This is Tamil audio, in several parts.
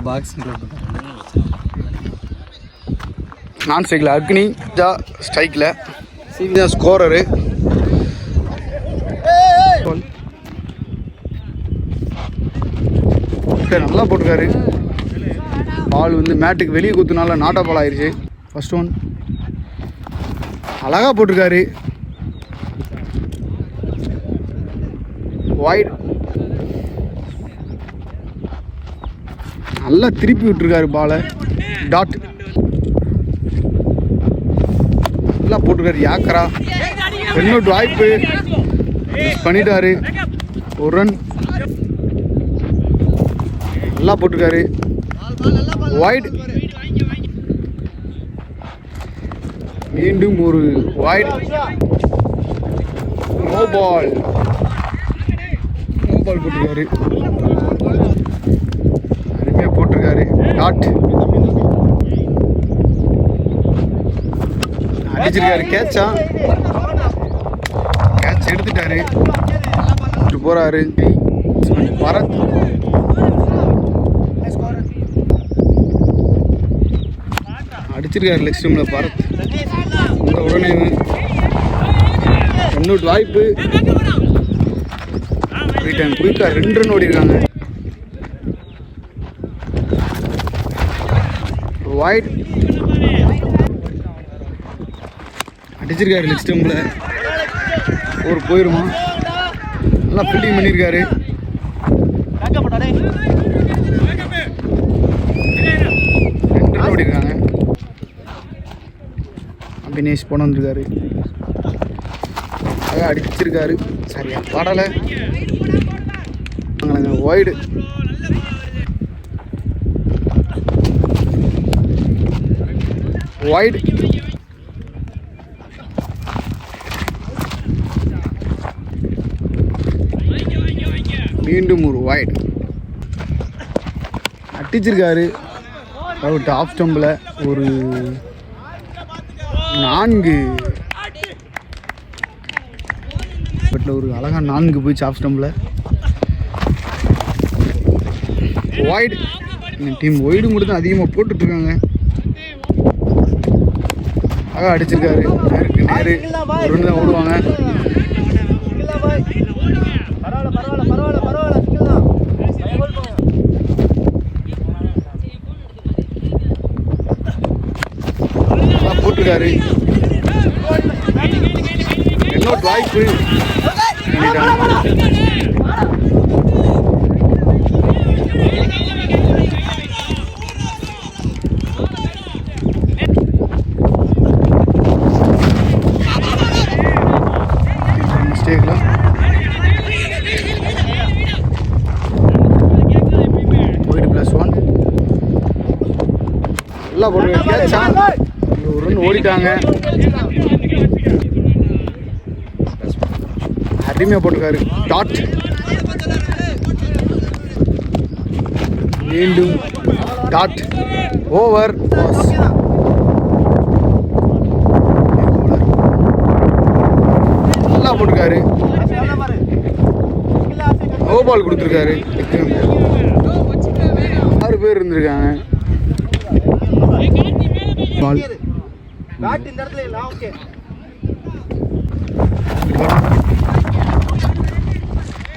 பாக்ஸ் நான் ஸ்ட்ரைக்கில் அக்னி ஜா ஸ்ட்ரைக்கில் சீனியா ஸ்கோரரு நல்லா போட்டிருக்காரு. பால் வந்து மேட்டுக்கு வெளியே குத்துனால நாட்டா பால் ஆயிடுச்சு. ஃபர்ஸ்ட் ஒன் அழகாக போட்டிருக்காரு. வைட் நல்லா திருப்பி விட்டுருக்காரு பாலை. டாட் நல்லா போட்டிருக்காரு. யாக்கரா ரெண்டு வாய்ப்பு பண்ணிட்டாரு. ஒரு ரன் நல்லா போட்டிருக்காரு. வைட் மீண்டும் ஒரு வைட். நோ பால் போட்டிருக்காரு. அருமையாக போட்டிருக்காரு. டாட் அடிச்சிருக்காரு. கேட்சா கேட்ச் எடுத்துட்டாரு. போறாரு. பரத் அடிச்சிருக்காரு. லெக் ஸ்டம்பில் பரத் உடனே இன்னொரு வாய்ப்பு. குயிக்கா 2 ரன் ஓடிருக்காங்க. வைட் அடிச்சிருக்காரு. லெக் ஸ்டம்பில் ஒரு போயிருமா. நல்லா ஃபீல்டிங் பண்ணியிருக்காரு. ஓடிருக்காங்க. அபினேஷ் போன வந்திருக்காரு. அழகாக அடிச்சிருக்காரு. சரியா பாடலை. வைடு வைடு மீண்டும் ஒரு வைடு அடிச்சிருக்காரு. அவுட் ஆஃப் ஸ்டம்பில் ஒரு 4 பட்டில் ஒரு அழகாக 4 போயிடுச்சு ஆஃப் ஸ்டம்பில். வைடு இந்த டீம் ஒய்டு மட்டும் தான் அதிகமாக போட்டுட்ருக்காங்க. அழகாக அடிச்சிருக்காரு. நேருக்கு நேரு ஒரு ரன் தான் ஓடுவாங்க. போட்டிருக்காரு. இன்னொரு வாய்ப்பு மிஸ்டேக்ல போயிட்டு +1 நல்லா போட்டு ஒரு ரன் ஓடிட்டாங்க. அருமையாக போட்டிருக்காரு. டாட் மீண்டும் டாட். ஓவர். நல்லா போட்டிருக்காரு. நோ பால் கொடுத்துருக்காரு. 6 பேர் இருந்திருக்காங்க. பால்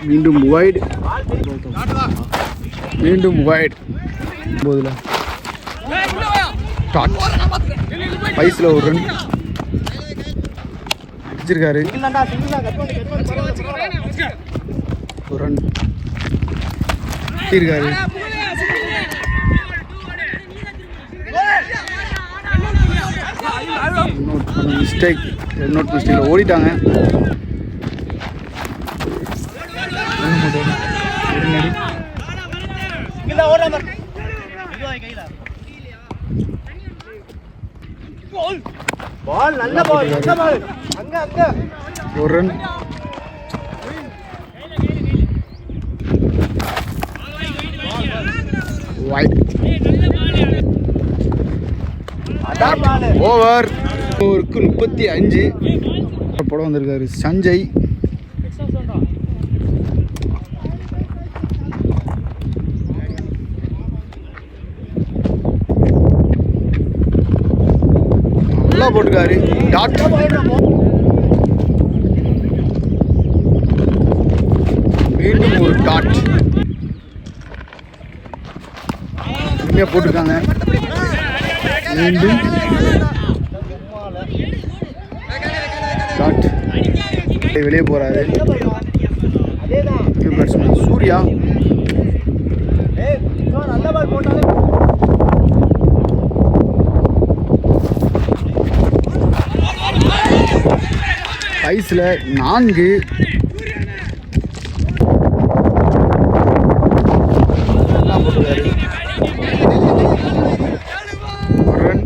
மீண்டும் வைட். மீண்டும் வைட். போதுல டாட். பைஸில் ஒரு ரன் அடிச்சிருக்காரு. ஒரு ரன் இருக்காரு. மிஸ்டேக். இன்னொரு மிஸ்டேக்கில் ஓடிட்டாங்க. ஒரு ரன். ஓவர். ஓவருக்கு 35 படம் வந்திருக்காரு சஞ்சய். ஃபுல்லாக போட்டுருக்காரு. டாட் மீண்டும் ஒரு டாட் உண்மையாக போட்டிருக்காங்க. மீண்டும் டாட் வெளியே போகிறாரு. சூர்யா ஐஸில் 4 போட்டுருக்காரு. ஒரு ரன்.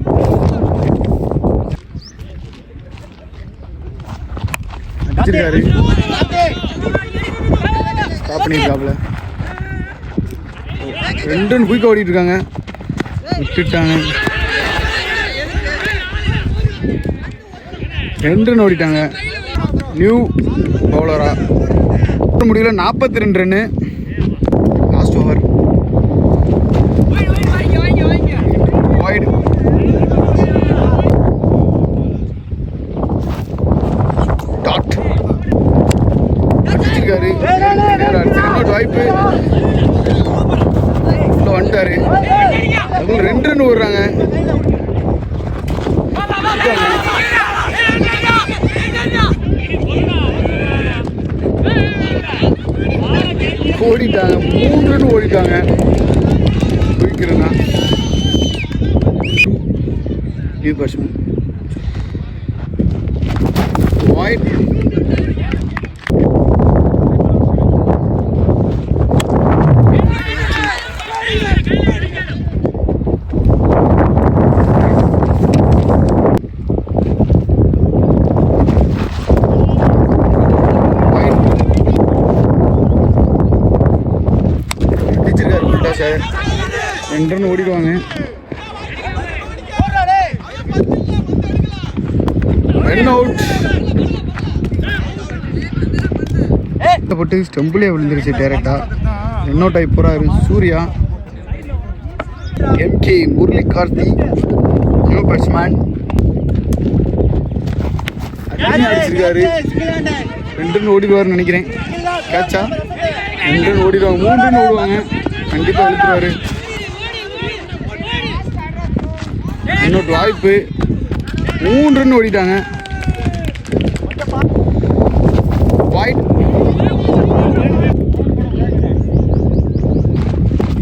அடிச்சிருக்காரு. ஸ்டாப் பண்ணியிருக்காப்புல. 2 ரன் குயிக்காக ஓடிட்டு இருக்காங்க. விட்டுட்டாங்க. 2 ரன் ஓடிட்டாங்க. நியூ பவுலரா முடியல. 42 run. Last over. Wide. Dot அடிச்சிருக்காரு. இன்னொரு வாய்ப்பு உள்ள வந்துட்டாரு. அதுவும் 2 ரன் ஓடுறாங்க. ஓடிட்டாங்க. 3 ரன் ஓடிட்டாங்க. குயிக்கிறேன்னா new batsman wide. Sir 2 run ஓடிடுவாங்க. Run out. போட்டு ஸ்டெம்பிளே விழுந்துருச்சு டேரக்டா. ரன் அவுட் ஆகி போறாரு Surya. MK Murali Karthi new batsman அடிச்சிருக்காரு. 2 ரன் ஓடிடுவாருன்னு நினைக்கிறேன். கேட்சா 2 ரன் ஓடிடுவாங்க. 3 ரன் ஓடுவாங்க. கண்டிப்பாக இழுத்துருவாரு. இன்னொரு வாய்ப்பு. 3 ரன் ஓடிட்டாங்க. Wide.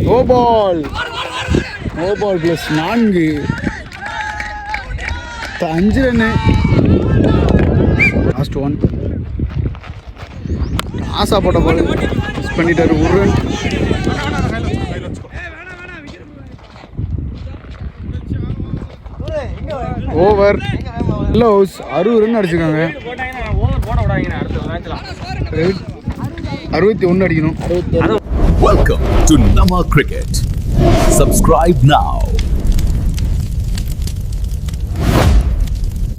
No ball. No ball plus 4. 5 run. Last 1. ஆசா போட்ட பால் மிஸ் பண்ணிட்டாரு. 1 ரன். ஓவர். லோஸ் 60 ரன் அடிச்சிருக்காங்க. 61 அடிக்கணும். Welcome to Nama Cricket. Subscribe now.